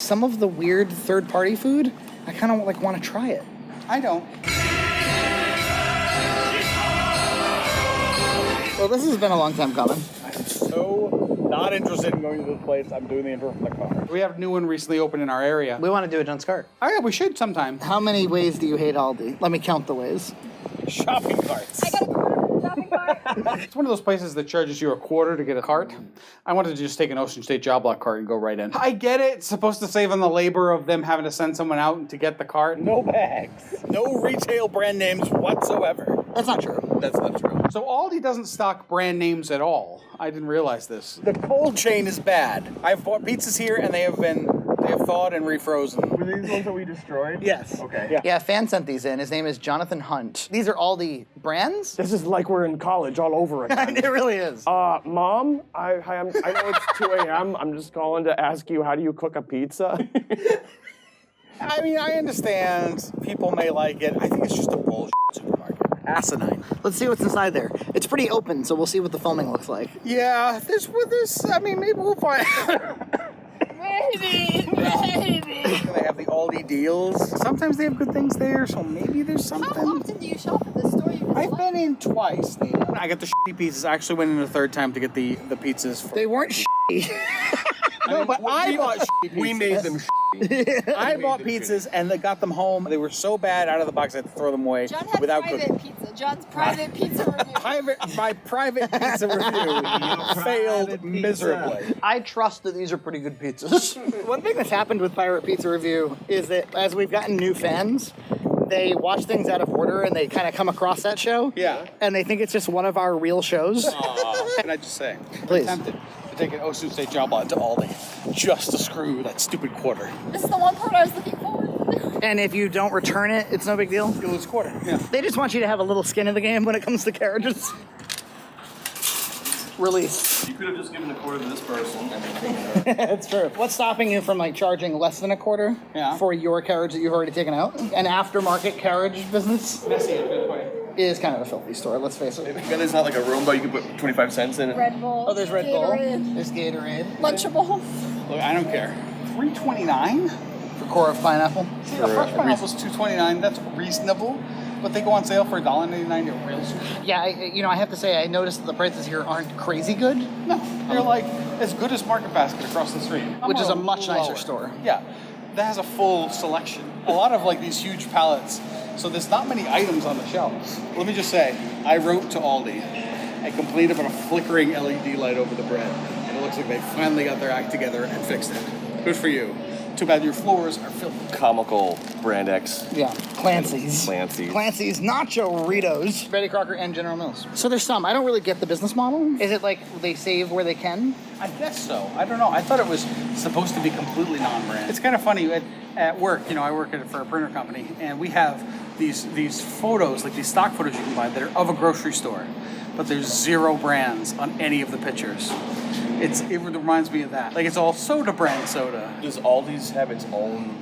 Some of the weird third-party food, I kind of like want to try it. I don't. Well, this has been a long time coming. I'm so not interested in going to this place. I'm doing the intro from the car. We have a new one recently opened in our area. We want to do a JUNT'S cart. Oh yeah, we should sometime. How many ways do you hate Aldi? Let me count the ways. Shopping carts. I got a quarter for the shopping cart. It's one of those places that charges you a quarter to get a cart. I wanted to just take an Ocean State job lot cart and go right in. I get it. It's supposed to save on the labor of them having to send someone out to get the cart. No bags. No retail brand names whatsoever. That's not true. That's not true. So Aldi doesn't stock brand names at all. I didn't realize this. The cold chain is bad. I've bought pizzas here and they have thawed and refrozen. Were these ones that we destroyed? Yes. Okay. Yeah. Yeah, a fan sent these in. His name is Jonathan Hunt. These are Aldi brands? This is like we're in college all over again. It really is. Mom, I know it's 2 a.m. I'm just calling to ask you, how do you cook a pizza? I mean, I understand people may like it. I think it's just a bullshit supermarket. Asinine. Let's see what's inside there. It's pretty open, so we'll see what the filming looks like. Yeah, I mean, maybe we'll find Maybe. They have the Aldi deals. Sometimes they have good things there, so maybe there's something. How often do you shop at this store? I've been in twice. I got the shitty pizzas. I actually went in a third time to get the pizzas. They weren't shitty. No, but I bought shitty pizzas. We made them I bought pizzas and they got them home. They were so bad out of the box I had to throw them away John had without private cooking. pizza. John's private pizza review. My private pizza review failed miserably. I trust that these are pretty good pizzas. One thing that's happened with Pirate Pizza Review is that as we've gotten new fans, they watch things out of order and they kind of come across that show. Yeah. And they think it's just one of our real shows. Can I just say, Please. I'm tempted to take an Ocean State job lot to Aldi just to screw that stupid quarter. This is the one part I was looking forward to. And if you don't return it, it's no big deal. You lose a quarter. Yeah. They just want you to have a little skin in the game when it comes to carriages. Release. You could have just given a quarter to this person and then taken it. That's true. What's stopping you from like charging less than a quarter for your carriage that you've already taken out? An aftermarket carriage business is kind of a filthy store, let's face it. And there's not like a Roomba you can put 25 cents in it. Red Bull. Oh, there's Red Gatorade, Bull. There's Gatorade. Lunchables. Look, I don't care. $3.29? For core of pineapple. See, the fresh pineapple's $2.29. That's reasonable. But they go on sale for $1.99 at real super. Yeah, I have to say, I noticed that the prices here aren't crazy good. No, they're like as good as Market Basket across the street. Which is a much nicer store. Yeah, that has a full selection. A lot of like these huge pallets. So there's not many items on the shelves. Let me just say, I wrote to Aldi and complained about a flickering LED light over the bread. And it looks like they finally got their act together and fixed it. Good for you. Too bad your floors are filled. Comical Brand X. Yeah, Clancy's. Clancy's Nacho Ritos. Betty Crocker and General Mills. So there's some. I don't really get the business model. Is it like they save where they can? I guess so. I don't know. I thought it was supposed to be completely non-brand. It's kind of funny at work. You know, I work for a printer company, and we have these photos, like these stock photos you can buy that are of a grocery store, but there's zero brands on any of the pictures. It reminds me of that. Like it's all soda brand soda. Does Aldi's have its own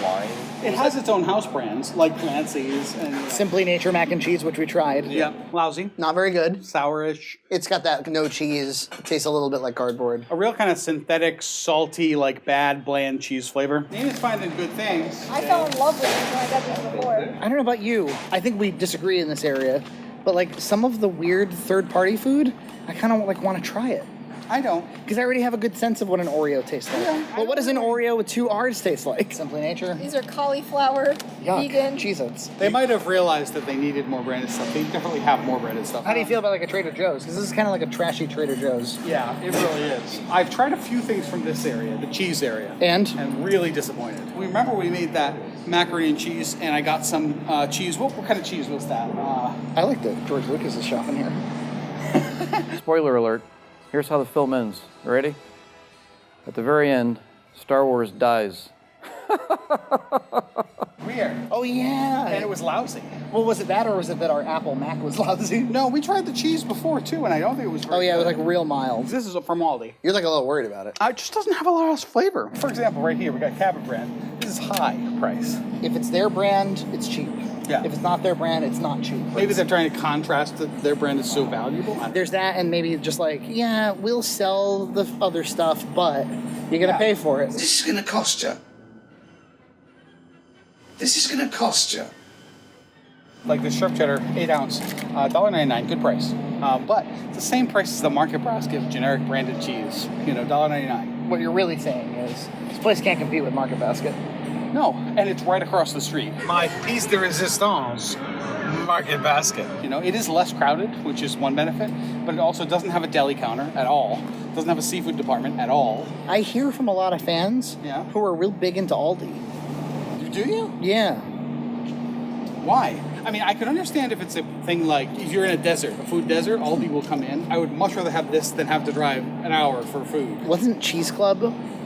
line? It has its own house brands, like Clancy's and Simply Nature mac and cheese, which we tried. yeah, lousy, Not very good. sourish. It's got that no cheese. It tastes a little bit like cardboard. A real kind of synthetic, salty, like bad, bland cheese flavor. Nina's finding good things. I fell in love with it when I got this before. I don't know about you. I think we disagree in this area, but like some of the weird third-party food, I kind of like want to try it. I don't. Because I already have a good sense of what an Oreo tastes like. Well, what does an Oreo with 2 R's taste like? Simply Nature. These are cauliflower, Yuck. vegan. Cheez-Its. They might have realized that they needed more branded stuff. They definitely have more branded stuff. How do you feel about like a Trader Joe's? Because this is kind of like a trashy Trader Joe's. Yeah, it really is. I've tried a few things from this area, the cheese area. And? Really disappointed. We remember we made that macaroni and cheese, and I got some cheese. What kind of cheese was that? I like that George Lucas is shopping here. Spoiler alert. Here's how the film ends. Ready? At the very end, Star Wars dies. Weird. Oh yeah. And it was lousy. Well, was it that, or was it that our Apple Mac was lousy? No, we tried the cheese before too, and I don't think it was very Oh yeah, it was good. like real mild. This is from Aldi. You're like a little worried about it. It just doesn't have a lot of flavor. For example, right here, we got Cabot brand. This is high price. If it's their brand, it's cheap. Yeah. If it's not their brand, it's not cheap. Maybe they're trying to contrast that their brand is so valuable. There's that, and maybe just like, yeah, we'll sell the other stuff, but you're gonna pay for it. This is gonna cost you. This is gonna cost you. Like the Sharp Cheddar, 8 ounce, $1.99, good price. But it's the same price as the market basket of generic branded cheese, $1.99. What you're really saying is, this place can't compete with Market Basket. No, and it's right across the street. My piece de resistance, Market Basket. It is less crowded, which is one benefit, but it also doesn't have a deli counter at all. Doesn't have a seafood department at all. I hear from a lot of fans who are real big into Aldi. Do you? Yeah. Why? I mean, I could understand if it's a thing like, if you're in a desert, a food desert, Aldi will come in. I would much rather have this than have to drive an hour for food. Wasn't Cheese Club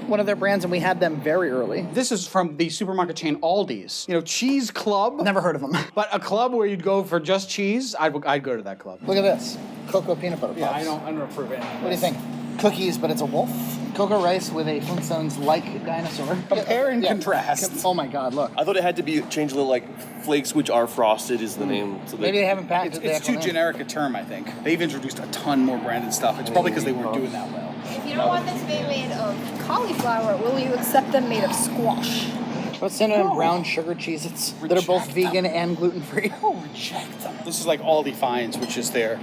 one of their brands, and we had them very early? This is from the supermarket chain Aldi's. Cheese Club. Never heard of them. But a club where you'd go for just cheese, I'd go to that club. Look at this. Cocoa peanut butter pops. Yeah, I don't approve it. What do you think? Cookies, but it's a wolf. Cocoa rice with a Flintstones-like dinosaur. Compare and contrast. Oh my god, look. I thought it had to be changed a little, like flakes which are frosted is the name. So Maybe they haven't packaged It's the too actual name. generic a term, I think. They've introduced a ton more branded stuff. It's probably because they weren't doing that well. If you don't want this to be made of cauliflower, will you accept them made of squash? What's cinnamon brown sugar Cheez-Its that are both vegan and gluten-free? Oh, reject them. This is like Aldi Finds, which is their,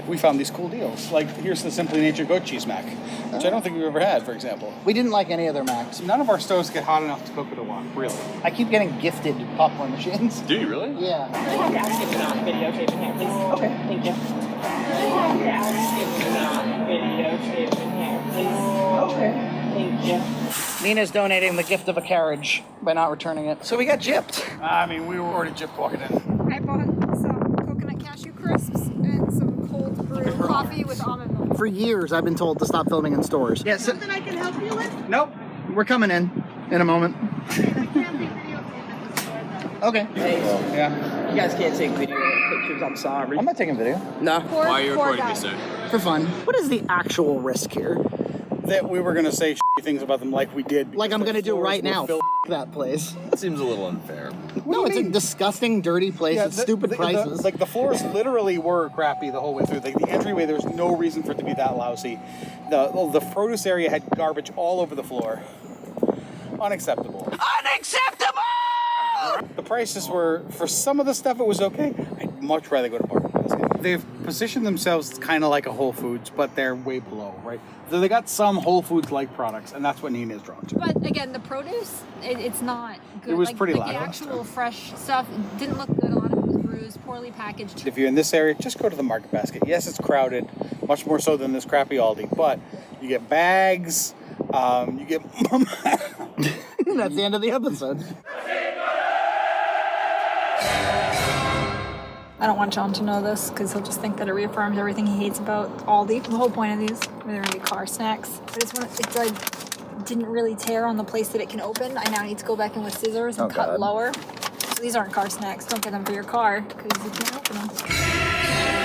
we found these cool deals. Like, here's the Simply Nature goat cheese mac, which I don't think we've ever had, for example. We didn't like any of their macs. None of our stoves get hot enough to cook with a wok, really. I keep getting gifted popcorn machines. Do you really? Yeah. If you're not videotaping here, please. Okay. Thank you. If you're not videotaping here, please. Okay. Thank you. Nina's donating the gift of a carriage by not returning it. So we got gypped. I mean, we were already gypped walking in. I bought some coconut cashew crisps and some cold brew coffee with almond milk. For years, I've been told to stop filming in stores. Yeah, so Something I can help you with? nope. We're coming in a moment. Okay. Yeah. You guys can't take video pictures, I'm sorry. I'm not taking video. No. Why are you recording me, sir? For fun. What is the actual risk here? That we were going to say things about them like we did. Like I'm because gonna the do floors right were now. filled- That place. That seems a little unfair. No, it's a disgusting, dirty place with stupid prices. The floors literally were crappy the whole way through. The entryway, there was no reason for it to be that lousy. The produce area had garbage all over the floor. Unacceptable. Unacceptable! The prices were, for some of the stuff it was okay. I'd much rather go to Market Basket. They've positioned themselves kind of like a Whole Foods, but they're way below, right? So they got some Whole Foods-like products, and that's what Nina is drawn to. But again, the produce, it's not good. It was pretty the lackluster. actual fresh stuff didn't look good. A lot of it was bruised, poorly packaged. If you're in this area, just go to the Market Basket. Yes, it's crowded, much more so than this crappy Aldi, but you get bags, you get... That's the end of the episode. I don't want John to know this because he'll just think that it reaffirms everything he hates about Aldi. The whole point of these, they're gonna be car snacks. But it's like didn't really tear on the place that it can open. I now need to go back in with scissors and cut lower. So these aren't car snacks. Don't get them for your car because you can't open them.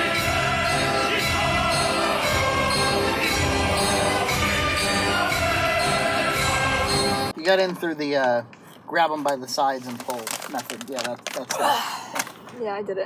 You got in through the grab them by the sides and pull method. Yeah, that's that. Yeah, I did it.